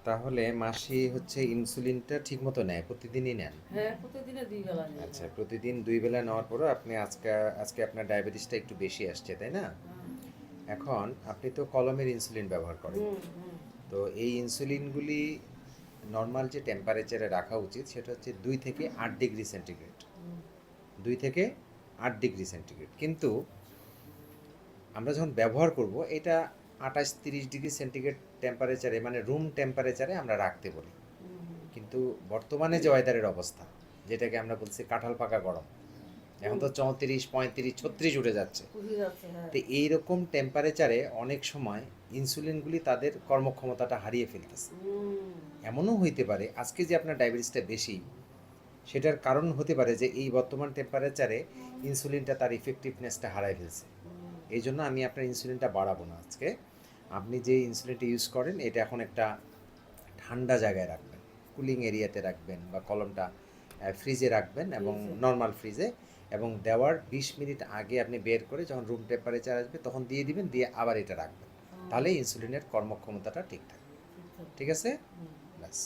তাহলে মাসি হচ্ছে ইনসুলিনটা ঠিকমতো নেয়, প্রতিদিনই নেন? হ্যাঁ, প্রতিদিনে ২ বেলা নিই, আচ্ছা, হ্যাঁ। প্রতিদিন ২ বেলা নেওয়ার পরেও আপনি আজকে আজকে আপনার ডায়াবেটিসটা একটু বেশি আসছে, তাই না? হুম, এখন আপনি তো কলমের ইনসুলিন ব্যবহার করেন। হুম, হুম, তো এই ইনসুলিনগুলি নরমাল যে টেম্পারেচারে রাখা উচিত সেটা হচ্ছে ২ থেকে ৮ ডিগ্রি সেন্টিগ্রেড। হুম, ২ থেকে ৮ ডিগ্রি সেন্টিগ্রেড। কিন্তু আমরা যখন ব্যবহার করব এটা ২৮-৩০ ডিগ্রি সেন্টিগ্রেড টেম্পারেচারে, মানে রুম টেম্পারেচারে আমরা রাখতে বলি। হুম, হুম, কিন্তু বর্তমানে যে ওয়েদারের অবস্থা, যেটাকে আমরা বলছি কাঁঠাল পাকা গরম, এখন হুম, তো ৩৪, ৩৫, ৩৬ উঠে যাচ্ছে। বুঝে যাচ্ছে, হ্যাঁ। তো এইরকম টেম্পারেচারে অনেক সময় ইনসুলিনগুলি তাদের কর্মক্ষমতাটা হারিয়ে ফেলতেছে। হুম, এমনও হইতে পারে আজকে যে আপনার ডায়াবেটিসটা বেশি, সেটার কারণ হতে পারে যে এই বর্তমান টেম্পারেচারে ইনসুলিনটা তার ইফেক্টিভনেসটা হারায় ফেলছে। হুম, এই জন্য আমি আপনার ইনসুলিনটা বাড়াবো না আজকে। আপনি যে ইনসুলিনটা ইউজ করেন এটা এখন একটা ঠান্ডা জায়গায় রাখবেন, কুলিং এরিয়াতে রাখবেন, বা কলমটা ফ্রিজে রাখবেন, এবং বুঝেছি। নর্মাল ফ্রিজে, এবং দেওয়ার ২০ মিনিট আগে আপনি বের করে যখন রুম টেম্পারেচার আসবে তখন দিয়ে দিবেন, দিয়ে আবার এটা রাখবেন। হুম, তাহলে ইনসুলিনের কর্মক্ষমতাটা ঠিক থাকবে। ঠিক থাকবে। ঠিক আছে? হুম। ব্যাস।